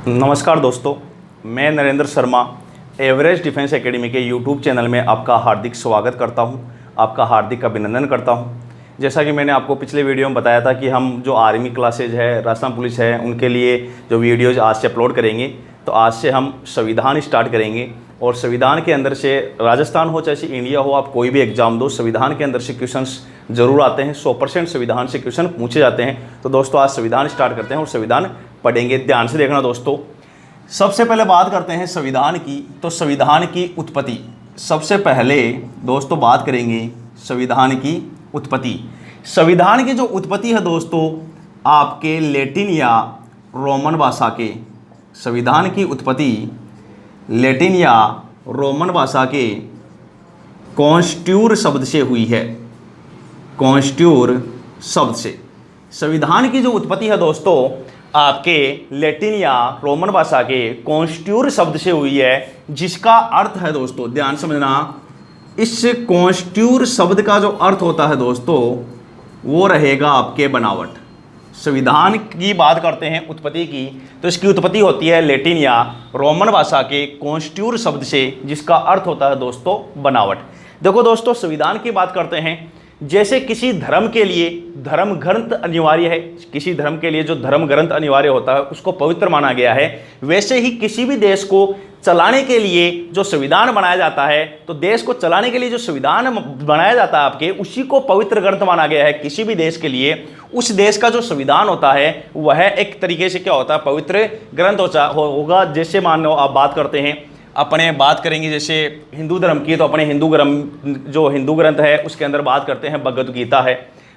नमस्कार दोस्तों, मैं Narendra Sharma Everest defence academy के यूट्यूब चैनल में आपका हार्दिक स्वागत करता हूं, आपका हार्दिक अभिनंदन करता हूं। जैसा कि मैंने आपको पिछले वीडियो में बताया था कि हम जो आर्मी क्लासेज है, राजस्थान पुलिस है, उनके लिए जो वीडियोज़ आज से अपलोड करेंगे। तो आज से हम संविधान स्टार्ट करेंगे और संविधान के अंदर से, राजस्थान हो चाहे इंडिया हो, आप कोई भी एग्ज़ाम दो, संविधान के अंदर से क्वेश्चंस ज़रूर आते हैं। 100% संविधान से क्वेश्चन पूछे जाते हैं। तो दोस्तों आज संविधान स्टार्ट करते हैं और संविधान पढ़ेंगे। ध्यान से देखना दोस्तों। सबसे पहले बात करते हैं संविधान की। तो संविधान की उत्पत्ति, सबसे पहले दोस्तों बात करेंगे संविधान की उत्पत्ति। संविधान की जो उत्पत्ति है दोस्तों, आपके लैटिन या रोमन भाषा के, संविधान की उत्पत्ति लैटिन या रोमन भाषा के कॉन्स्टिट्यूर शब्द से हुई है। कॉन्स्टिट्यूर शब्द से संविधान की जो उत्पत्ति है दोस्तों, आपके लैटिन या रोमन भाषा के कॉन्स्टिट्यूर शब्द से हुई है, जिसका अर्थ है दोस्तों, ध्यान समझना, इस कॉन्स्टिट्यूर शब्द का जो अर्थ होता है दोस्तों, वो रहेगा आपके बनावट। संविधान की बात करते हैं उत्पत्ति की, तो इसकी उत्पत्ति होती है लैटिन या रोमन भाषा के कॉन्स्टिट्यूर शब्द से, जिसका अर्थ होता है दोस्तों बनावट। देखो दोस्तों, संविधान की बात करते हैं, जैसे किसी धर्म के लिए धर्म ग्रंथ अनिवार्य है, किसी धर्म के लिए जो धर्म ग्रंथ अनिवार्य होता है उसको पवित्र माना गया है, वैसे ही किसी भी देश को चलाने के लिए जो संविधान बनाया जाता है, तो देश को चलाने के लिए जो संविधान बनाया जाता है आपके, उसी को पवित्र ग्रंथ माना गया है। किसी भी देश के लिए उस देश का जो संविधान होता है वह एक तरीके से क्या होता है, पवित्र ग्रंथ होगा। जैसे मान लो आप बात करते हैं, अपने बात करेंगे जैसे हिंदू धर्म की, तो अपने हिंदू ग्रंथ है उसके अंदर बात करते हैं भगवद गीता है।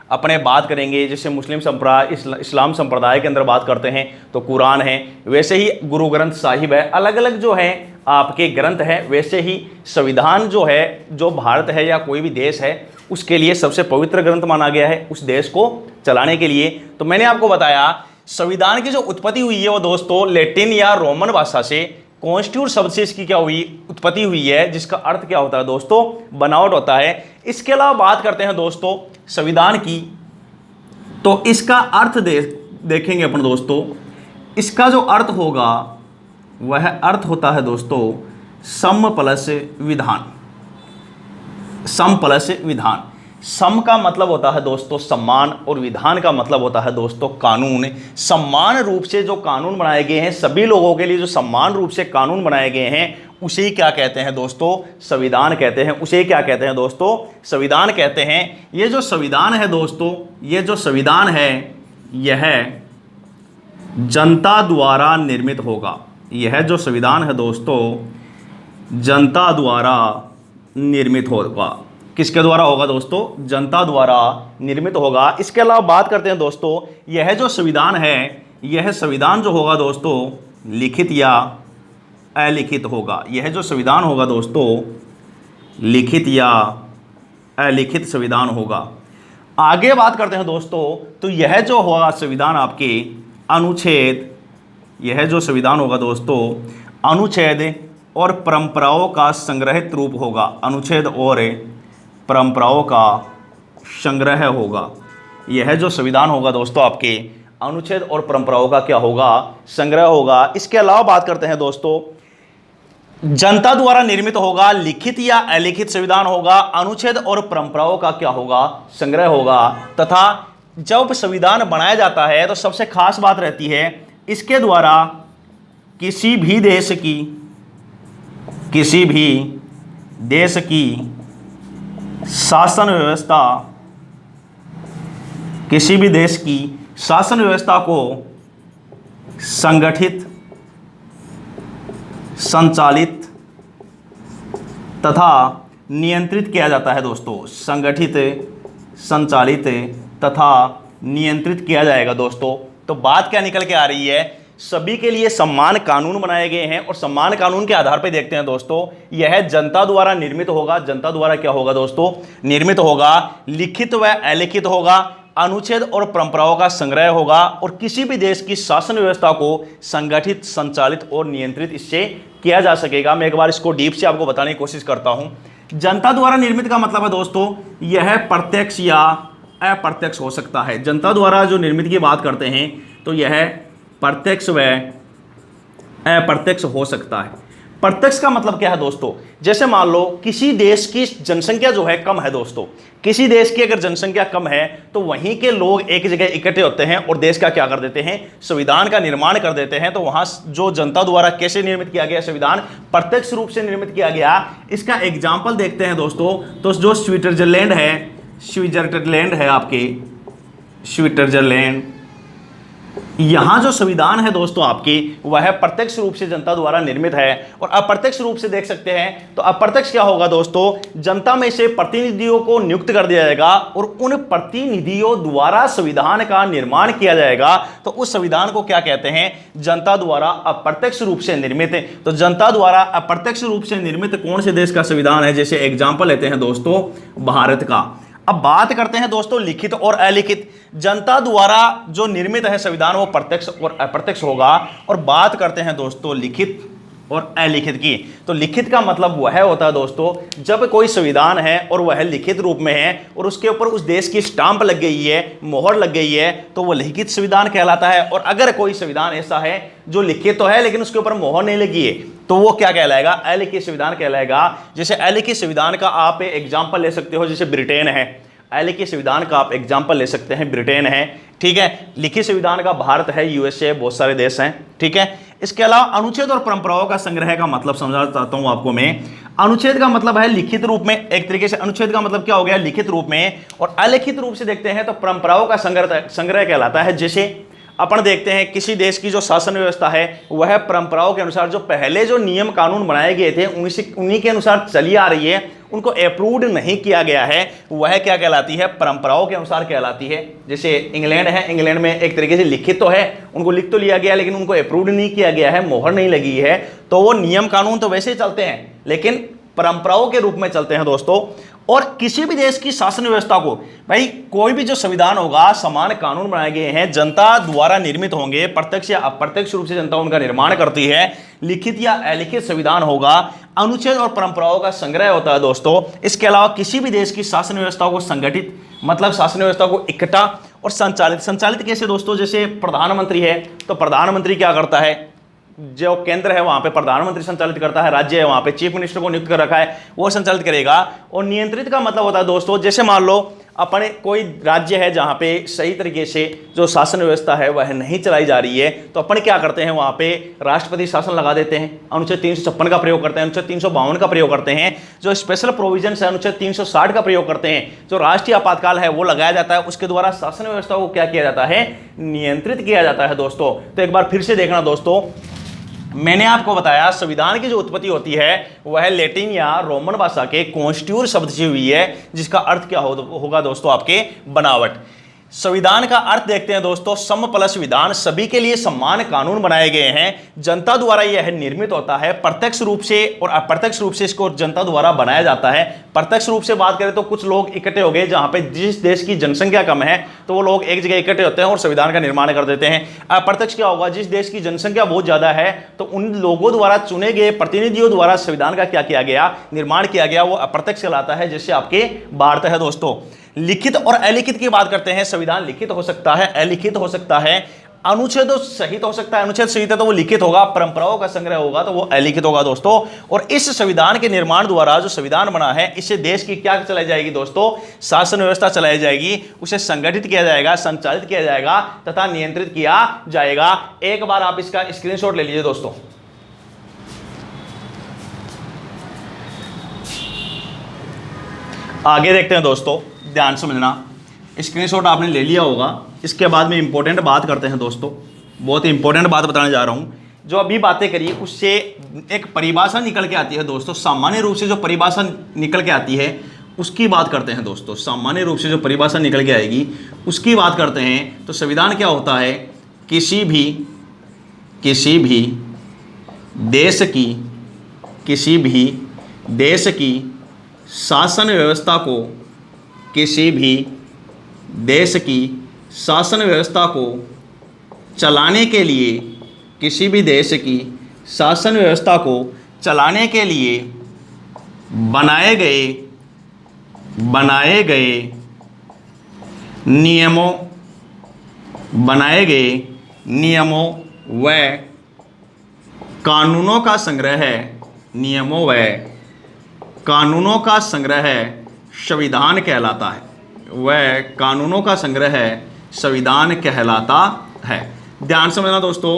अपने बात करेंगे जैसे मुस्लिम संप्रदाय, इस्लाम संप्रदाय के अंदर बात करते हैं तो कुरान है। वैसे ही गुरु ग्रंथ साहिब है। अलग अलग जो है आपके ग्रंथ है। वैसे ही संविधान जो है, जो भारत है या कोई भी देश है, उसके लिए सबसे पवित्र ग्रंथ माना गया है उस देश को चलाने के लिए। तो मैंने आपको बताया संविधान की जो उत्पत्ति हुई है वो दोस्तों लैटिन या रोमन भाषा से कॉन्स्टिट्यूट शब्द से इसकी क्या हुई, उत्पत्ति हुई है, जिसका अर्थ क्या होता है दोस्तों, बनावट होता है। इसके अलावा बात करते हैं दोस्तों संविधान की, तो इसका अर्थ देखेंगे अपन दोस्तों। इसका जो अर्थ होगा वह अर्थ होता है दोस्तों सम प्लस विधान। सम प्लस विधान। सम का मतलब होता है दोस्तों सम्मान, और विधान का मतलब होता है दोस्तों कानून। सम्मान रूप से जो कानून बनाए गए हैं, सभी लोगों के लिए जो सम्मान रूप से कानून बनाए गए हैं, उसे क्या कहते हैं दोस्तों, संविधान कहते हैं। उसे क्या कहते हैं दोस्तों, संविधान कहते हैं। ये जो संविधान है दोस्तों, ये जो संविधान है यह जनता द्वारा निर्मित होगा। यह जो संविधान है दोस्तों जनता द्वारा निर्मित होगा। किसके द्वारा होगा दोस्तों, जनता द्वारा निर्मित होगा। इसके अलावा बात करते हैं दोस्तों, यह जो संविधान है, यह संविधान जो होगा दोस्तों लिखित या अलिखित होगा। यह जो संविधान होगा दोस्तों लिखित या अलिखित संविधान होगा। आगे बात करते हैं दोस्तों, तो यह जो होगा संविधान आपके अनुच्छेद, यह जो संविधान होगा दोस्तों अनुच्छेद और परंपराओं का संग्रहित रूप होगा। अनुच्छेद और परंपराओं का संग्रह होगा। यह जो संविधान होगा दोस्तों आपके अनुच्छेद और परंपराओं का क्या होगा, संग्रह होगा। इसके अलावा बात करते हैं दोस्तों, जनता द्वारा निर्मित होगा, लिखित या अलिखित संविधान होगा, अनुच्छेद और परंपराओं का क्या होगा, संग्रह होगा। तथा जब संविधान बनाया जाता है तो सबसे खास बात रहती है, इसके द्वारा किसी भी देश की शासन व्यवस्था, किसी भी देश की शासन व्यवस्था को संगठित, संचालित तथा नियंत्रित किया जाता है दोस्तों। संगठित, संचालित तथा नियंत्रित किया जाएगा दोस्तों। तो बात क्या निकल के आ रही है, सभी के लिए सम्मान कानून बनाए गए हैं, और सम्मान कानून के आधार पर देखते हैं दोस्तों, यह जनता द्वारा निर्मित होगा। जनता द्वारा क्या होगा दोस्तों, निर्मित होगा, लिखित व अलिखित होगा, अनुच्छेद और परंपराओं का संग्रह होगा, और किसी भी देश की शासन व्यवस्था को संगठित, संचालित और नियंत्रित इससे किया जा सकेगा। मैं एक बार इसको डीप से आपको बताने की कोशिश करता हूं। जनता द्वारा निर्मित का मतलब है दोस्तों, यह प्रत्यक्ष या अप्रत्यक्ष हो सकता है। जनता द्वारा जो निर्मित की बात करते हैं तो यह प्रत्यक्ष व अप्रत्यक्ष हो सकता है। प्रत्यक्ष का मतलब क्या है दोस्तों, जैसे मान लो किसी देश की जनसंख्या जो है कम है दोस्तों, किसी देश की अगर जनसंख्या कम है तो वहीं के लोग एक जगह इकट्ठे होते हैं और देश का क्या कर देते हैं, संविधान का निर्माण कर देते हैं। तो वहां जो जनता द्वारा कैसे निर्मित किया गया संविधान, प्रत्यक्ष रूप से निर्मित किया गया। इसका एग्जाम्पल देखते हैं दोस्तों, तो जो स्विट्जरलैंड है आपके स्विट्जरलैंड, यहां जो संविधान है दोस्तों आपकी, वह प्रत्यक्ष रूप से जनता द्वारा निर्मित है। और अप्रत्यक्ष रूप से देख सकते हैं, तो अप्रत्यक्ष क्या होगा दोस्तों, जनता में से प्रतिनिधियों को नियुक्त कर दिया जाएगा और उन प्रतिनिधियों द्वारा संविधान का निर्माण किया जाएगा। तो उस संविधान को क्या कहते हैं, जनता द्वारा अप्रत्यक्ष रूप से निर्मित। तो जनता द्वारा अप्रत्यक्ष रूप से निर्मित कौन से देश का संविधान है, जैसे एग्जाम्पल लेते हैं दोस्तों भारत का। अब बात करते हैं दोस्तों लिखित और अलिखित। जनता द्वारा जो निर्मित है संविधान वो प्रत्यक्ष और अप्रत्यक्ष होगा। और बात करते हैं दोस्तों लिखित और अलिखित की। तो लिखित का मतलब वह होता है दोस्तों, जब कोई संविधान है और वह लिखित रूप में है और उसके ऊपर उस देश की स्टांप लग गई है, मोहर लग गई है, तो वह लिखित संविधान कहलाता है। और अगर कोई संविधान ऐसा है जो लिखित तो है लेकिन उसके ऊपर मोहर नहीं लगी है, तो वो क्या कहलाएगा, अलिखित संविधान कहलाएगा। जैसे अलिखित संविधान का आप एग्जाम्पल ले सकते हो, जैसे ब्रिटेन है, अलिखित संविधान का आप एग्जाम्पल ले सकते हैं, ब्रिटेन है, ठीक है। लिखित संविधान का भारत है, यूएसए, बहुत सारे देश हैं, ठीक है। इसके अलावा अनुच्छेद और परंपराओं का संग्रह का मतलब समझाना चाहता हूं आपको मैं। अनुच्छेद का मतलब है लिखित रूप में, एक तरीके से अनुच्छेद का मतलब क्या हो गया, लिखित रूप में। और अलिखित रूप से देखते हैं तो परंपराओं का संग्रह कहलाता है। जैसे अपन देखते हैं किसी देश की जो शासन व्यवस्था है वह परंपराओं के अनुसार, जो पहले जो नियम कानून बनाए गए थे उन्हीं के अनुसार चली आ रही है, उनको अप्रूव्ड नहीं किया गया है, वह क्या कहलाती है, परंपराओं के अनुसार कहलाती है। जैसे इंग्लैंड है, इंग्लैंड में एक तरीके से लिखित तो है, उनको लिख तो लिया गया लेकिन उनको अप्रूव्ड नहीं किया गया है, मोहर नहीं लगी है। तो वो नियम कानून तो वैसे ही चलते हैं लेकिन परंपराओं के रूप में चलते हैं दोस्तों। और किसी भी देश की शासन व्यवस्था को, भाई कोई भी जो संविधान होगा, समान कानून बनाए गए हैं, जनता द्वारा निर्मित होंगे, प्रत्यक्ष या अप्रत्यक्ष रूप से जनता उनका निर्माण करती है। लिखित या अलिखित संविधान होगा, अनुच्छेद और परंपराओं का संग्रह होता है दोस्तों। इसके अलावा किसी भी देश की शासन व्यवस्था को संगठित, मतलब शासन व्यवस्था को इकट्ठा और संचालित कैसे दोस्तों, जैसे प्रधानमंत्री है तो प्रधानमंत्री क्या करता है, जो केंद्र है वहां पे प्रधानमंत्री संचालित करता है, राज्य है वहां पे चीफ मिनिस्टर को नियुक्त कर रखा है, वो संचालित करेगा। और नियंत्रित का मतलब होता है दोस्तों, जैसे मान लो अपने कोई राज्य है जहां पे सही तरीके से जो शासन व्यवस्था है वह नहीं चलाई जा रही है, तो अपन क्या करते हैं, वहां पे राष्ट्रपति शासन लगा देते हैं, अनुच्छेद 356 का प्रयोग करते हैं, अनुच्छेद 352 का प्रयोग करते हैं, जो स्पेशल प्रोविजन है अनुच्छेद 360 का प्रयोग करते हैं, जो राष्ट्रीय आपातकाल है वो लगाया जाता है। उसके द्वारा शासन व्यवस्था को क्या किया जाता है, नियंत्रित किया जाता है दोस्तों। तो एक बार फिर से देखना दोस्तों, मैंने आपको बताया संविधान की जो उत्पत्ति होती है वह लैटिन या रोमन भाषा के कॉन्स्टिट्यूर शब्द से हुई है, जिसका अर्थ क्या होगा दोस्तों, आपके बनावट। संविधान का अर्थ देखते हैं दोस्तों, सम प्लस विधान, सभी के लिए समान कानून बनाए गए हैं, जनता द्वारा यह निर्मित होता है, प्रत्यक्ष रूप से और अप्रत्यक्ष रूप से इसको जनता द्वारा बनाया जाता है। प्रत्यक्ष रूप से बात करें तो कुछ लोग इकट्ठे हो गए, जहां पे जिस देश की जनसंख्या कम है तो वो लोग एक जगह इकट्ठे होते हैं और संविधान का निर्माण कर देते हैं। अप्रत्यक्ष क्या होगा, जिस देश की जनसंख्या बहुत ज्यादा है तो उन लोगों द्वारा चुने गए प्रतिनिधियों द्वारा संविधान का क्या किया गया, निर्माण किया गया, वो अप्रत्यक्ष कहलाता है, जैसे आपके भारत है दोस्तों। लिखित और अलिखित की बात करते हैं, संविधान लिखित हो सकता है, अलिखित हो सकता है, अनुच्छेद सहित हो सकता है, अनुच्छेद सहित है तो वो लिखित होगा, परंपराओं का संग्रह होगा तो वो अलिखित होगा दोस्तों। और इस संविधान के निर्माण द्वारा जो संविधान बना है, इससे देश की क्या चलाई जाएगी दोस्तों, शासन व्यवस्था चलाई जाएगी, उसे संगठित किया जाएगा, संचालित किया जाएगा तथा नियंत्रित किया जाएगा। एक बार आप इसका स्क्रीनशॉट ले लीजिए दोस्तों। आगे देखते हैं दोस्तों, ध्यान समझना, स्क्रीनशॉट आपने ले लिया होगा। इसके बाद में इंपॉर्टेंट बात करते हैं दोस्तों, बहुत ही इंपॉर्टेंट बात बताने जा रहा हूं। जो अभी बातें करी उससे एक परिभाषा निकल के आती है दोस्तों, सामान्य रूप से जो परिभाषा निकल के आती है उसकी बात करते हैं दोस्तों। सामान्य रूप से जो परिभाषा निकल के आएगी उसकी बात करते हैं। तो संविधान क्या होता है, किसी भी देश की शासन व्यवस्था को, किसी भी देश की शासन व्यवस्था को चलाने के लिए, किसी भी देश की शासन व्यवस्था को चलाने के लिए बनाए गए नियमों व कानूनों का संग्रह है, नियमों व कानूनों का संग्रह है संविधान कहलाता है। वह कानूनों का संग्रह है संविधान कहलाता है। ध्यान समझना दोस्तों,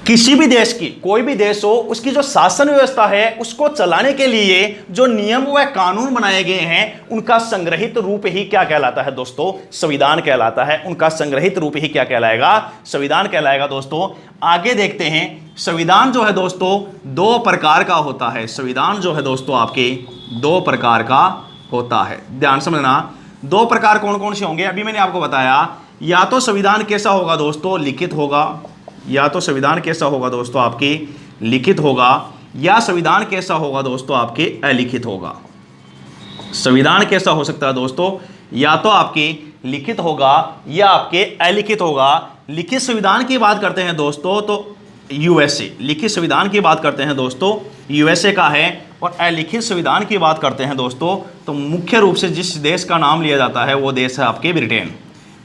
किसी भी देश की, कोई भी देश हो, उसकी जो शासन व्यवस्था है उसको चलाने के लिए जो नियम व कानून बनाए गए हैं उनका संग्रहित रूप ही क्या कहलाता है दोस्तों? संविधान कहलाता है। उनका संग्रहित रूप ही क्या कहलाएगा? संविधान कहलाएगा। दोस्तों आगे देखते हैं, संविधान जो है दोस्तों दो प्रकार का होता है। संविधान जो है दोस्तों आपके दो प्रकार का होता है। ध्यान समझना, दो प्रकार कौन कौन से होंगे? अभी मैंने आपको बताया, या तो संविधान कैसा होगा दोस्तों? लिखित होगा। या तो संविधान कैसा होगा दोस्तों आपके? लिखित होगा, या संविधान कैसा होगा दोस्तों आपके? अलिखित होगा। संविधान कैसा हो सकता है दोस्तों? या तो आपके लिखित होगा या आपके अलिखित होगा। लिखित संविधान की बात करते हैं दोस्तों तो यूएसए, लिखित संविधान की बात करते हैं दोस्तों यूएसए का है। और अलिखित संविधान की बात करते हैं दोस्तों तो मुख्य रूप से जिस देश का नाम लिया जाता है वो देश है आपके ब्रिटेन।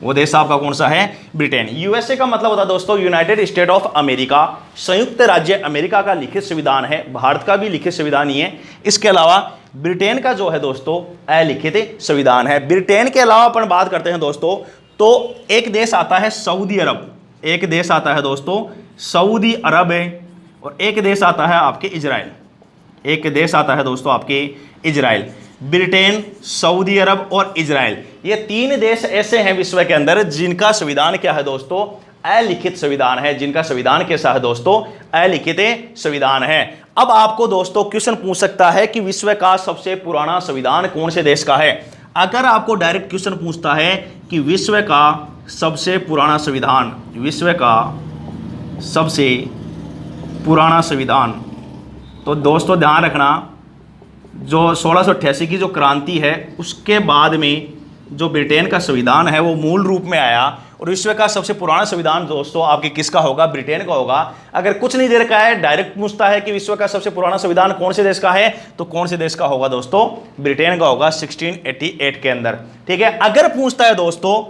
वो देश आपका कौन सा है? ब्रिटेन। यूएसए का मतलब होता है दोस्तों यूनाइटेड स्टेट ऑफ अमेरिका, संयुक्त राज्य अमेरिका का लिखित संविधान है। भारत का भी लिखित संविधान ही है। इसके अलावा ब्रिटेन का जो है दोस्तों अलिखित संविधान है। ब्रिटेन के अलावा अपन बात करते हैं दोस्तों तो एक देश आता है सऊदी अरब, एक देश आता है दोस्तों सऊदी अरब है, और एक देश आता है आपके इजराइल। एक देश आता है दोस्तों आपके इजराइल। ब्रिटेन, सऊदी अरब और इजराइल, ये तीन देश ऐसे हैं विश्व के अंदर जिनका संविधान क्या है दोस्तों? अलिखित संविधान है। जिनका संविधान कैसा है दोस्तों? अलिखित संविधान है। अब आपको दोस्तों क्वेश्चन पूछ सकता है कि विश्व का सबसे पुराना संविधान कौन से देश का है? अगर आपको डायरेक्ट क्वेश्चन पूछता है कि विश्व का सबसे पुराना संविधान, विश्व का सबसे पुराना संविधान, तो दोस्तों ध्यान रखना जो 1688 की जो क्रांति है उसके बाद में जो ब्रिटेन का संविधान है वो मूल रूप में आया, और विश्व का सबसे पुराना संविधान दोस्तों आपके किसका होगा? ब्रिटेन का होगा। अगर कुछ नहीं दे रखा है, डायरेक्ट पूछता है कि विश्व का सबसे पुराना संविधान कौन से देश का है, तो कौन से देश का होगा दोस्तों? ब्रिटेन का होगा 1688 के अंदर। ठीक है। अगर पूछता है दोस्तों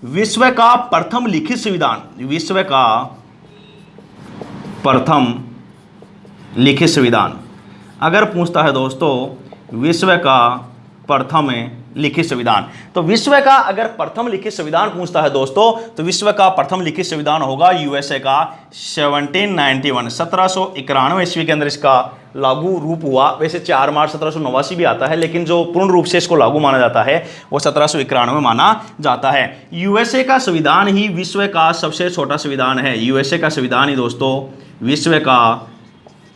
विश्व का प्रथम लिखित संविधान, विश्व का प्रथम लिखित संविधान अगर पूछता है दोस्तों विश्व का प्रथम लिखित संविधान, तो विश्व का अगर प्रथम लिखित संविधान पूछता है दोस्तों तो विश्व का प्रथम लिखित संविधान होगा यूएसए का 1791, 1791 ईस्वी के अंदर इसका लागू रूप हुआ। वैसे 4 मार्च 1789 भी आता है, लेकिन जो पूर्ण रूप से इसको लागू माना जाता है वो 1791 माना जाता है। यूएसए का संविधान ही विश्व का सबसे छोटा संविधान है। यूएसए का संविधान ही दोस्तों विश्व का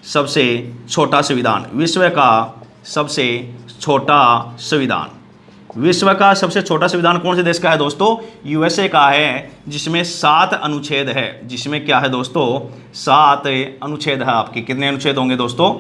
सबसे छोटा संविधान, विश्व का सबसे छोटा संविधान। विश्व का सबसे छोटा संविधान कौन से देश का है दोस्तों? यूएसए का है, जिसमें 7 अनुच्छेद है। जिसमें क्या है दोस्तों? 7 अनुच्छेद है। आपके कितने अनुच्छेद होंगे दोस्तों?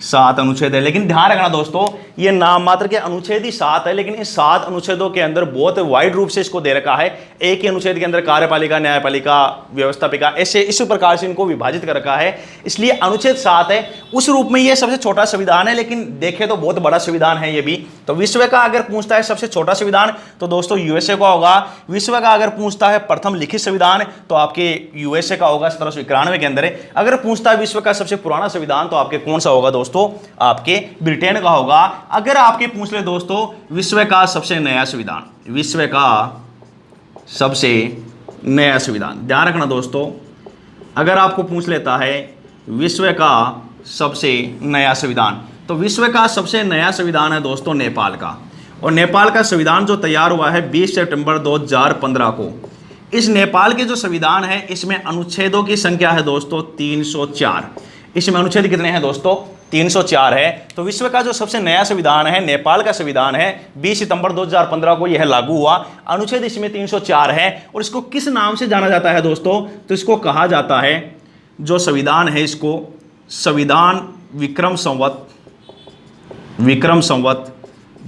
7 अनुच्छेद है। लेकिन ध्यान रखना दोस्तों ये नाम मात्र के अनुच्छेद ही 7 है, लेकिन इस 7 अनुच्छेदों के अंदर बहुत वाइड रूप से इसको दे रखा है। एक ही अनुच्छेद के अंदर कार्यपालिका, न्यायपालिका, व्यवस्थापिका, ऐसे इस प्रकार से इनको विभाजित कर रखा है, इसलिए अनुच्छेद 7 है। उस रूप में ये सबसे छोटा संविधान है, लेकिन देखें तो बहुत बड़ा संविधान है ये भी। तो विश्व का अगर पूछता है सबसे छोटा संविधान तो दोस्तों यूएसए का होगा। विश्व का अगर पूछता है प्रथम लिखित संविधान तो आपके यूएसए का होगा 1791 के अंदर। अगर पूछता है विश्व का सबसे पुराना संविधान तो आपके कौन सा होगा दोस्तों? आपके ब्रिटेन का होगा। अगर आपके पूछ ले दोस्तों विश्व का सबसे नया संविधान, विश्व का सबसे नया संविधान, ध्यान रखना दोस्तों अगर आपको पूछ लेता है विश्व का सबसे नया संविधान तो विश्व का सबसे नया संविधान है दोस्तों नेपाल का। और नेपाल का संविधान जो तैयार हुआ है 20 सितंबर 2015 को। इस नेपाल के जो संविधान है इसमें अनुच्छेदों की संख्या है दोस्तों 304। इसमें अनुच्छेद कितने हैं दोस्तों? 304 है। तो विश्व का जो सबसे नया संविधान है नेपाल का संविधान है, 20 सितंबर 2015 को यह लागू हुआ। अनुच्छेद इसमें 304 है। और इसको किस नाम से जाना जाता है दोस्तों? तो इसको कहा जाता है, जो संविधान है इसको संविधान विक्रम संवत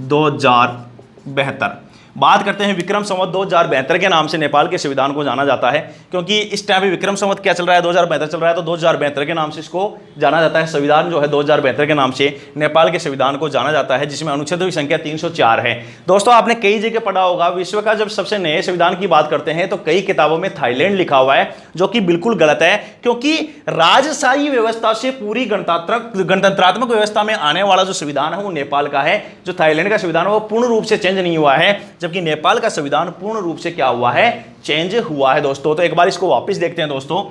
2072। बात करते हैं विक्रम संवत 2072 के नाम से नेपाल के संविधान को जाना जाता है, क्योंकि इस टाइम पे विक्रम संवत क्या चल रहा है, 2072 चल रहा है, तो 2072 के नाम से इसको जाना जाता है। संविधान जो है 2072 के नाम से नेपाल के संविधान को जाना जाता है, जिसमें अनुच्छेदों की संख्या 304 है। दोस्तों आपने कई जगह पढ़ा होगा, विश्व का जब सबसे नए संविधान की बात करते हैं तो कई किताबों में थाईलैंड लिखा हुआ है, जो कि बिल्कुल गलत है, क्योंकि राजशाही व्यवस्था से पूरी गणतंत्रात्मक व्यवस्था में आने वाला जो संविधान है वो नेपाल का है। जो थाईलैंड का संविधान है वो पूर्ण रूप से चेंज नहीं हुआ है, जबकि नेपाल का संविधान पूर्ण रूप से क्या हुआ है, चेंज हुआ है दोस्तों। तो एक बार इसको वापस देखते हैं दोस्तों।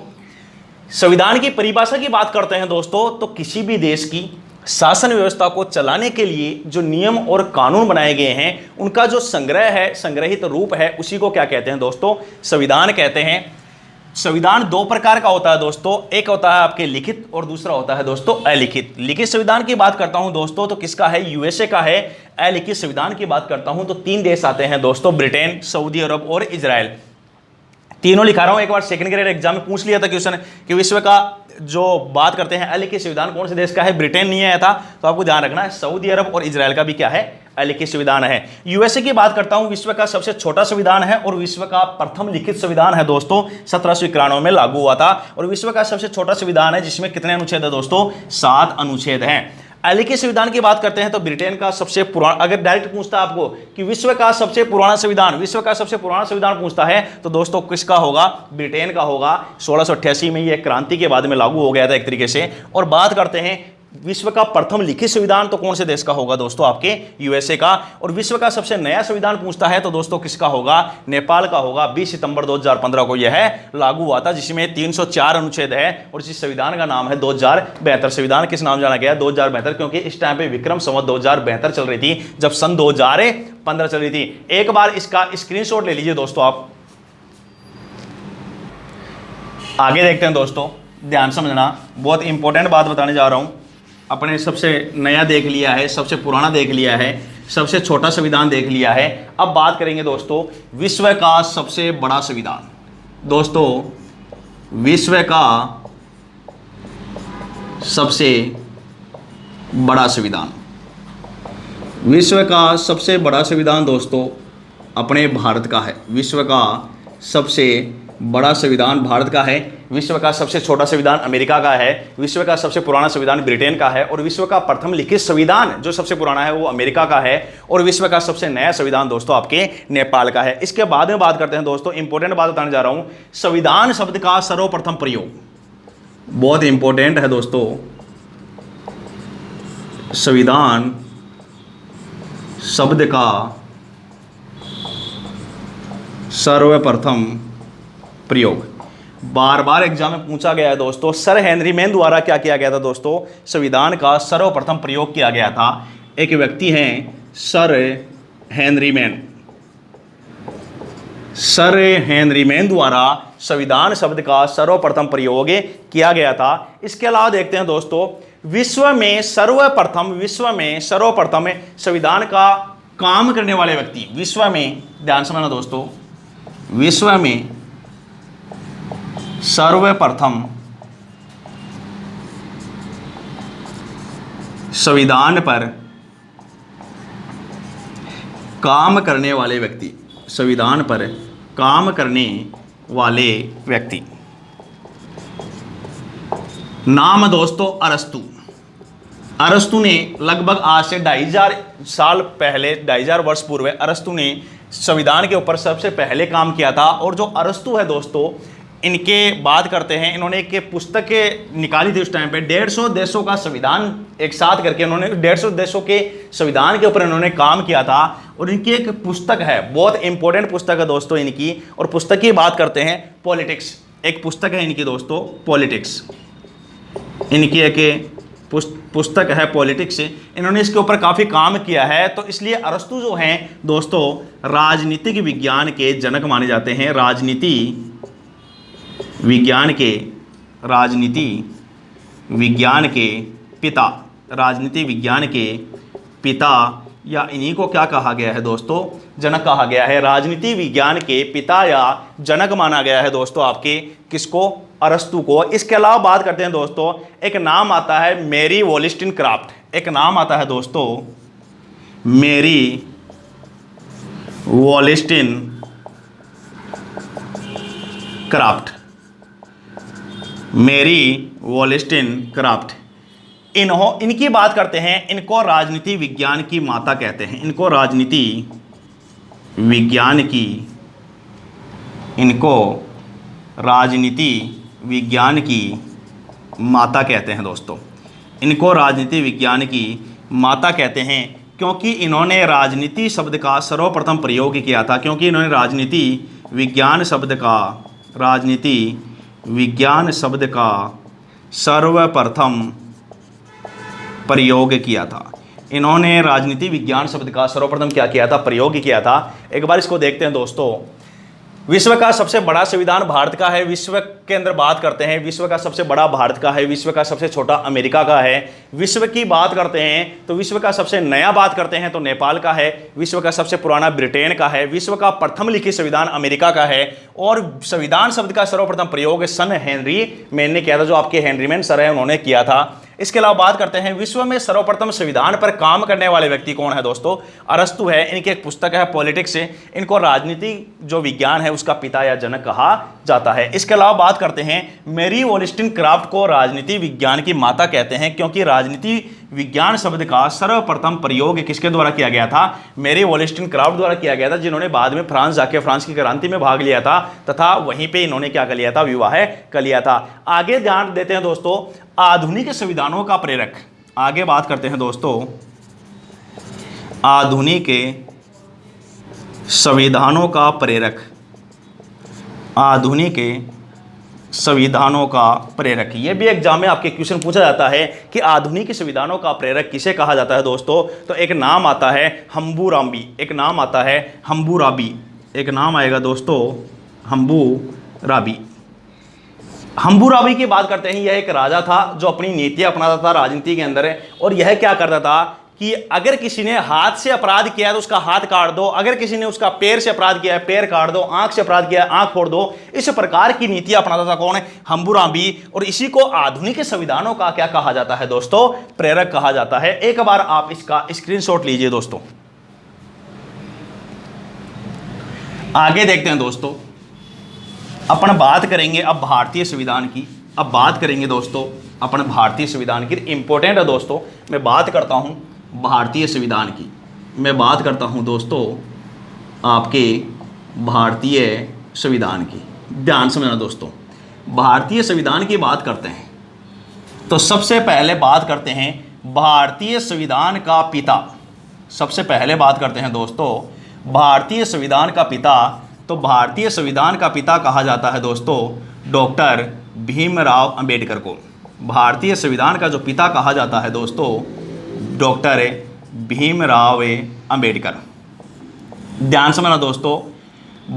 संविधान की परिभाषा की बात करते हैं दोस्तों, तो किसी भी देश की शासन व्यवस्था को चलाने के लिए जो नियम और कानून बनाए गए हैं उनका जो संग्रह है, संग्रहित रूप है, उसी को क्या कहते हैं दोस्तों, संविधान कहते हैं। संविधान दो प्रकार का होता है दोस्तों, एक होता है आपके लिखित और दूसरा होता है दोस्तों अलिखित। लिखित संविधान की बात करता हूं दोस्तों तो किसका है, यूएसए का है। अलिखित संविधान की बात करता हूं तो 3 देश आते हैं दोस्तों, ब्रिटेन, सऊदी अरब और इजराइल। तीनों लिखा रहा हूं, एक बार सेकंड ग्रेड एग्जाम में पूछ लिया था क्वेश्चन कि विश्व का जो बात करते हैं अलिखित संविधान कौन से देश का है, ब्रिटेन नहीं आया था, तो आपको ध्यान रखना है सऊदी अरब और इजराइल का भी क्या है, अलिखित संविधान है। यूएसए की बात करता हूं, विश्व का सबसे छोटा संविधान है और विश्व का प्रथम लिखित संविधान है दोस्तों, 1791 में लागू हुआ था। और विश्व का सबसे छोटा संविधान है जिसमें कितने अनुच्छेद है दोस्तों, 7 अनुच्छेद हैं। अलिखित संविधान की बात करते हैं तो ब्रिटेन का सबसे पुराना, अगर डायरेक्ट पूछता है आपको कि विश्व का सबसे पुराना संविधान, विश्व का सबसे पुराना संविधान पूछता है तो दोस्तों किसका होगा, ब्रिटेन का होगा। 1688 में यह क्रांति के बाद में लागू हो गया था एक तरीके से। और बात करते हैं विश्व का प्रथम लिखित संविधान तो कौन से देश का होगा दोस्तों, आपके यूएसए का। और विश्व का सबसे नया संविधान पूछता है तो दोस्तों किसका होगा, नेपाल का होगा। 20 सितंबर 2015 को यह लागू हुआ था, जिसमें 304 अनुच्छेद है और इस संविधान का नाम है 2072। संविधान किस नाम जाना गया, 2072, क्योंकि इस टाइम पे विक्रम संवत 2072 चल रही थी जब सन 2015 चल रही थी। एक बार इसका स्क्रीनशॉट ले लीजिए दोस्तों आप। आगे देखते हैं दोस्तों, ध्यान समझना, बहुत इंपॉर्टेंट बात बताने जा रहा हूं। अपने सबसे नया देख लिया है, सबसे पुराना देख लिया है, सबसे छोटा संविधान देख लिया है। अब बात करेंगे दोस्तों विश्व का सबसे बड़ा संविधान। दोस्तों विश्व का सबसे बड़ा संविधान, विश्व का सबसे बड़ा संविधान दोस्तों अपने भारत का है। विश्व का सबसे बड़ा संविधान भारत का है। विश्व का सबसे छोटा संविधान अमेरिका का है। विश्व का सबसे पुराना संविधान ब्रिटेन का है। और विश्व का प्रथम लिखित संविधान जो सबसे पुराना है वो अमेरिका का है। और विश्व का सबसे नया संविधान दोस्तों आपके नेपाल का है। इसके बाद में बात करते हैं दोस्तों, इंपॉर्टेंट बात बताने जा रहा हूं, संविधान शब्द का सर्वप्रथम प्रयोग, बहुत इंपॉर्टेंट है दोस्तों। संविधान शब्द का सर्वप्रथम प्रयोग बार बार एग्जाम में पूछा गया है दोस्तों। सर हेनरी मैन द्वारा क्या किया गया था दोस्तों, संविधान का सर्वप्रथम प्रयोग किया गया था। एक व्यक्ति हैं sir Henry man, sir Henry man द्वारा संविधान शब्द का सर्वप्रथम प्रयोग किया गया था। इसके अलावा देखते हैं दोस्तों, विश्व में सर्वप्रथम संविधान का काम करने वाले व्यक्ति, विश्व में, ध्यान समझना दोस्तों, विश्व में सर्वप्रथम संविधान पर काम करने वाले व्यक्ति, संविधान पर काम करने वाले व्यक्ति, नाम दोस्तों अरस्तु। अरस्तु ने लगभग आज से 2500 साल पहले, 2500 वर्ष पूर्व अरस्तु ने संविधान के ऊपर सबसे पहले काम किया था। और जो अरस्तु है दोस्तों, इनके बात करते हैं, इन्होंने एक पुस्तक निकाली थी उस टाइम पे, 150 देशों का संविधान एक साथ करके इन्होंने 150 देशों के संविधान के ऊपर इन्होंने काम किया था। और इनकी एक पुस्तक है, बहुत इंपॉर्टेंट पुस्तक है दोस्तों इनकी। और पुस्तक की बात करते हैं पॉलिटिक्स, एक पुस्तक है इनकी दोस्तों पॉलिटिक्स, इनकी एक पुस्तक है पॉलिटिक्स। इन्होंने इसके ऊपर काफ़ी काम किया है। तो इसलिए अरस्तु जो हैं दोस्तों राजनीतिक विज्ञान के जनक माने जाते हैं, राजनीति विज्ञान के पिता, राजनीति विज्ञान के पिता, या इन्हीं को क्या कहा गया है दोस्तों, जनक कहा गया है। राजनीति विज्ञान के पिता या जनक माना गया है दोस्तों आपके किसको, अरस्तु को। इसके अलावा बात करते हैं दोस्तों, एक नाम आता है मैरी वॉलस्टोनक्राफ्ट, एक नाम आता है दोस्तों मैरी वॉलेस्टिन क्राफ्ट, मैरी वॉलेस्टिनक्राफ्ट। इनकी बात करते हैं, इनको राजनीति विज्ञान की माता कहते हैं। इनको राजनीति विज्ञान की माता कहते हैं दोस्तों। इनको राजनीति विज्ञान की माता कहते हैं क्योंकि इन्होंने राजनीति शब्द का सर्वप्रथम प्रयोग किया था। क्योंकि इन्होंने राजनीति विज्ञान शब्द का सर्वप्रथम प्रयोग किया था। इन्होंने राजनीति विज्ञान शब्द का सर्वप्रथम क्या किया था? प्रयोग किया था। एक बार इसको देखते हैं दोस्तों। विश्व का सबसे बड़ा संविधान भारत का है। विश्व के अंदर बात करते हैं, विश्व का सबसे बड़ा भारत का है, विश्व का सबसे छोटा अमेरिका का है। विश्व की बात करते हैं तो विश्व का सबसे नया बात करते हैं तो नेपाल का है। विश्व का सबसे पुराना ब्रिटेन का है। विश्व का प्रथम लिखित संविधान अमेरिका का है। और संविधान शब्द का सर्वप्रथम प्रयोग सन हेनरी मैन ने किया था, जो आपके हेनरी मैन सर है उन्होंने किया था। इसके अलावा बात करते हैं विश्व में सर्वप्रथम संविधान पर काम करने वाले व्यक्ति कौन है दोस्तों? अरस्तु है। इनकी एक पुस्तक है पॉलिटिक्स से। इनको राजनीति जो विज्ञान है उसका पिता या जनक कहा जाता है। इसके अलावा बात करते हैं मैरी वॉलेस्टिनक्राफ्ट को राजनीति विज्ञान की माता कहते हैं क्योंकि राजनीति विज्ञान शब्द का सर्वप्रथम प्रयोग किसके द्वारा किया गया था? मैरी वॉलेस्टिनक्राफ्ट द्वारा किया गया था, जिन्होंने बाद में फ्रांस जाके फ्रांस की क्रांति में भाग लिया था तथा वहीं पे इन्होंने क्या कर लिया था? विवाह कर लिया था। आगे ध्यान देते हैं दोस्तों, आधुनिक संविधानों का प्रेरक। आगे बात करते हैं दोस्तों, आधुनिक संविधानों का प्रेरक। आधुनिक संविधानों का प्रेरक, ये भी एग्जाम में आपके क्वेश्चन पूछा जाता है कि आधुनिक संविधानों का प्रेरक किसे कहा जाता है दोस्तों? तो एक नाम आता है हम्बूराबी। एक नाम आता है हम्बूराबी। एक नाम आएगा दोस्तों हम्बूराबी। हम्बूराबी की बात करते हैं, यह एक राजा था जो अपनी नीतियां अपनाता था राजनीति के अंदर। और यह क्या करता था कि अगर किसी ने हाथ से अपराध किया है तो उसका हाथ काट दो, अगर किसी ने उसका पैर से अपराध किया है पैर काट दो, आंख से अपराध किया है आंख फोड़ दो। इस प्रकार की नीतियां अपनाता था कौन है? हम्बूराबी। और इसी को आधुनिक संविधानों का क्या कहा जाता है दोस्तों? प्रेरक कहा जाता है। एक बार आप इसका स्क्रीनशॉट लीजिए दोस्तों। आगे देखते हैं दोस्तों, अपन बात करेंगे अब भारतीय संविधान की। अब बात करेंगे दोस्तों अपन भारतीय संविधान की। इंपॉर्टेंट है दोस्तों, मैं बात करता हूं भारतीय संविधान की। मैं बात करता हूं दोस्तों आपके भारतीय संविधान की। ध्यान समझना दोस्तों, भारतीय संविधान की बात करते हैं तो सबसे पहले बात करते हैं भारतीय संविधान का पिता। सबसे पहले बात करते हैं दोस्तों भारतीय संविधान का पिता। तो भारतीय संविधान का पिता कहा जाता है दोस्तों डॉक्टर भीमराव अंबेडकर को। भारतीय संविधान का जो पिता कहा जाता है दोस्तों डॉक्टर भीमराव अंबेडकर। ध्यान समझना दोस्तों,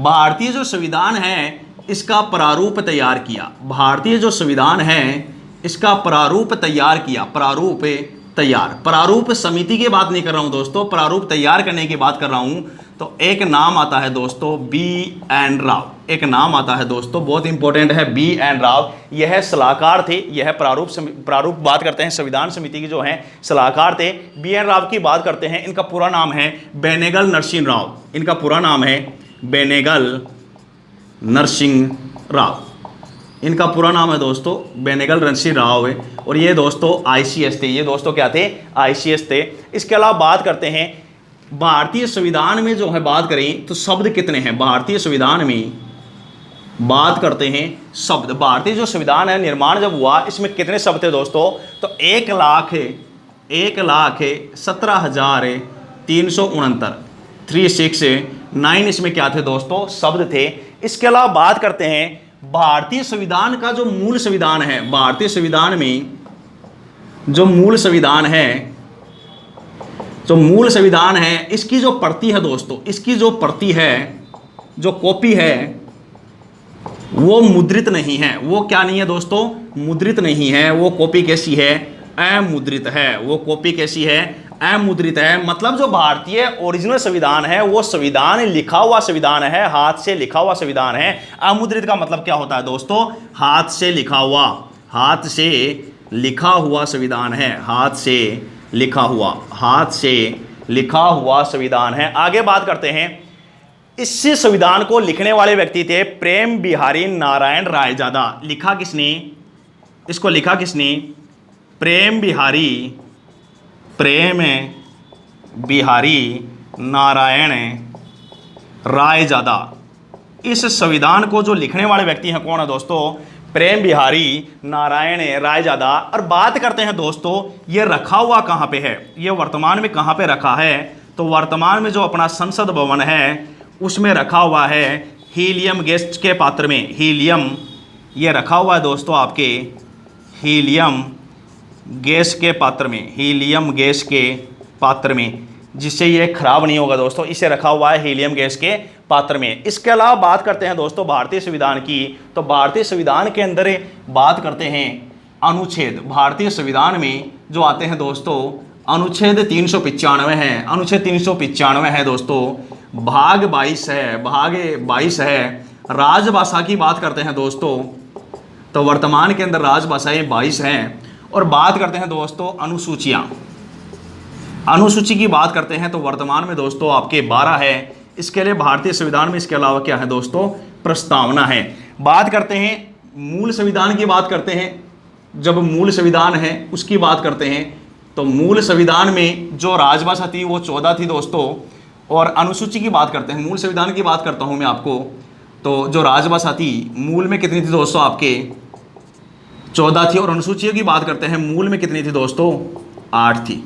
भारतीय जो संविधान है इसका प्रारूप तैयार किया। भारतीय जो संविधान है इसका प्रारूप तैयार किया। प्रारूप समिति की बात नहीं कर रहा हूं दोस्तों, प्रारूप तैयार करने की बात कर रहा हूं। तो एक नाम आता है दोस्तों B.N. राव। एक नाम आता है दोस्तों, बहुत इंपॉर्टेंट है, B.N. राव। यह सलाहकार थे। यह प्रारूप बात करते हैं संविधान समिति की जो है सलाहकार थे। B.N. राव की बात करते हैं। इनका पूरा नाम है बेनेगल नरसिंह राव। इनका पूरा नाम है बेनेगल नरसिंह राव। इनका पूरा नाम है दोस्तों बेनेगल नरसिंह राव है। और ये दोस्तों ICS थे। ये दोस्तों क्या थे? ICS थे। इसके अलावा बात करते हैं भारतीय संविधान में जो है बात करें तो शब्द कितने हैं? भारतीय संविधान में बात करते हैं शब्द। भारतीय जो संविधान है निर्माण जब हुआ इसमें कितने शब्द थे दोस्तों? तो 1,17,369 369 इसमें क्या थे दोस्तों? शब्द थे। इसके अलावा बात करते हैं भारतीय संविधान का जो मूल संविधान है। भारतीय संविधान में जो मूल संविधान है इसकी जो प्रति है दोस्तों, इसकी जो प्रति है, जो कॉपी है वो मुद्रित नहीं है। वो क्या नहीं है दोस्तों? मुद्रित नहीं है। वो कॉपी कैसी है? अमुद्रित है। वो कॉपी कैसी है? अमुद्रित है। मतलब जो भारतीय ओरिजिनल संविधान है वो संविधान लिखा हुआ संविधान है, हाथ से लिखा हुआ संविधान है। अमुद्रित का मतलब क्या होता है दोस्तों? हाथ से लिखा हुआ, हाथ से लिखा हुआ संविधान है। हाथ से लिखा हुआ संविधान है। आगे बात करते हैं इस संविधान को लिखने वाले व्यक्ति थे प्रेम बिहारी नारायण रायजादा। लिखा किसने, इसको लिखा किसने, प्रेम बिहारी नारायण रायजादा। इस संविधान को जो लिखने वाले व्यक्ति हैं कौन है दोस्तों, प्रेम बिहारी नारायण रायजादा। और बात करते हैं दोस्तों ये रखा हुआ कहाँ पे है, ये वर्तमान में कहाँ पे रखा है, तो वर्तमान में जो अपना संसद भवन है उसमें रखा हुआ है हीलियम गैस के पात्र में। हीलियम ये रखा हुआ है दोस्तों आपके हीलियम गैस के पात्र में, हीलियम गैस के पात्र में, जिससे ये खराब नहीं होगा दोस्तों, इसे रखा हुआ है हीलियम गैस के पात्र में। इसके अलावा बात करते हैं दोस्तों भारतीय संविधान की, तो भारतीय संविधान के अंदर बात करते हैं अनुच्छेद। भारतीय संविधान में जो आते हैं दोस्तों अनुच्छेद 395 है, अनुच्छेद 395 है दोस्तों, भाग 22 है, भाग 22 है। राजभाषा की बात करते हैं दोस्तों, तो वर्तमान के अंदर राजभाषाएं 22 हैं। और बात करते हैं दोस्तों अनुसूचियां, अनुसूची की बात करते हैं तो वर्तमान में दोस्तों आपके 12 है। इसके लिए भारतीय संविधान में इसके अलावा क्या है दोस्तों, प्रस्तावना है। बात करते हैं मूल संविधान की बात करते हैं, जब मूल संविधान है उसकी बात करते हैं, तो मूल संविधान में जो राजभाषा थी वो 14 थी दोस्तों। और अनुसूची की बात करते हैं, मूल संविधान की बात करता हूं मैं आपको, तो जो राजभाषा थी मूल में कितनी थी दोस्तों आपके 14 थी। और अनुसूचियों की बात करते हैं मूल में कितनी थी दोस्तों 8 थी।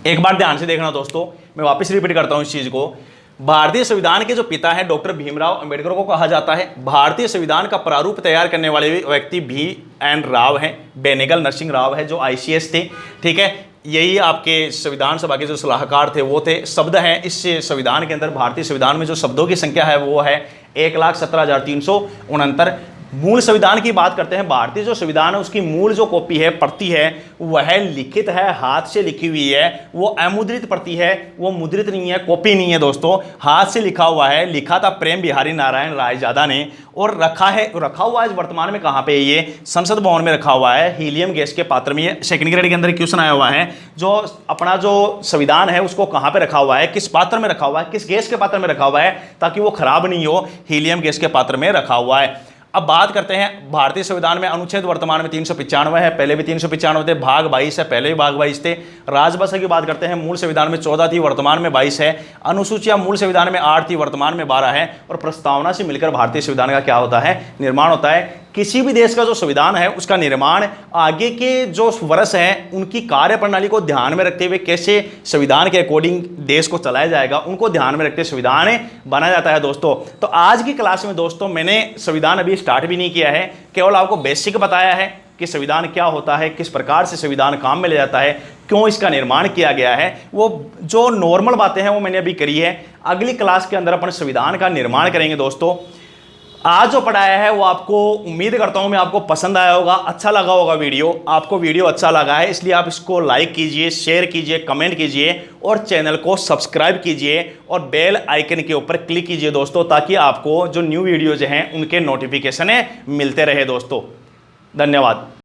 एक बार ध्यान से देखना दोस्तों, मैं वापस रिपीट करता हूं इस चीज को। भारतीय संविधान के जो पिता है डॉक्टर भीमराव अंबेडकर को कहा जाता है। भारतीय संविधान का प्रारूप तैयार करने वाले व्यक्ति VN राव हैं, बेनेगल नरसिंह राव है जो ICS थे, ठीक है। यही आपके संविधान सभा के जो सलाहकार थे वो थे। शब्द हैं इस संविधान के अंदर, भारतीय संविधान में जो शब्दों की संख्या है वो है 1,17,369। मूल संविधान की बात करते हैं, भारतीय जो संविधान है उसकी मूल जो कॉपी है, प्रति है, वह लिखित है, हाथ से लिखी हुई है, वो अमुद्रित प्रति है, वो मुद्रित नहीं है, कॉपी नहीं है दोस्तों, हाथ से लिखा हुआ है। लिखा था प्रेम बिहारी नारायण रायजादा ने, और रखा हुआ है वर्तमान में कहाँ पे, ये संसद भवन में रखा हुआ है हीलियम गैस के पात्र में। ये सेकंड ग्रेड के अंदर क्वेश्चन आया हुआ है, जो अपना जो संविधान है उसको कहाँ पे रखा हुआ है, किस पात्र में रखा हुआ है, किस गैस के पात्र में रखा हुआ है, ताकि वो खराब नहीं हो, हीलियम गैस के पात्र में रखा हुआ है। अब बात करते हैं भारतीय संविधान में अनुच्छेद वर्तमान में 395 है, पहले भी 395 थे, भाग 22 है, पहले भी भाग 22 थे। राजभाषा की बात करते हैं, मूल संविधान में 14 थी, वर्तमान में 22 है। अनुसूचियां मूल संविधान में 8 थी, वर्तमान में 12 है। और प्रस्तावना से मिलकर भारतीय संविधान का क्या होता है, निर्माण होता है। किसी भी देश का जो संविधान है उसका निर्माण आगे के जो वर्ष हैं उनकी कार्य प्रणाली को ध्यान में रखते हुए कैसे संविधान के अकॉर्डिंग देश को चलाया जाएगा उनको ध्यान में रखते संविधान बनाया जाता है दोस्तों। तो आज की क्लास में दोस्तों मैंने संविधान अभी स्टार्ट भी नहीं किया है, केवल आपको बेसिक बताया है कि संविधान क्या होता है, किस प्रकार से संविधान काम में ले जाता है, क्यों इसका निर्माण किया गया है। वो जो नॉर्मल बातें हैं वो मैंने अभी करी है। अगली क्लास के अंदर अपन संविधान का निर्माण करेंगे दोस्तों। आज जो पढ़ाया है वो आपको उम्मीद करता हूं मैं आपको पसंद आया होगा, अच्छा लगा होगा वीडियो। आपको वीडियो अच्छा लगा है इसलिए आप इसको लाइक कीजिए, शेयर कीजिए, कमेंट कीजिए और चैनल को सब्सक्राइब कीजिए और बेल आइकन के ऊपर क्लिक कीजिए दोस्तों, ताकि आपको जो न्यू वीडियोज हैं उनके नोटिफिकेशन मिलते रहे दोस्तों। धन्यवाद।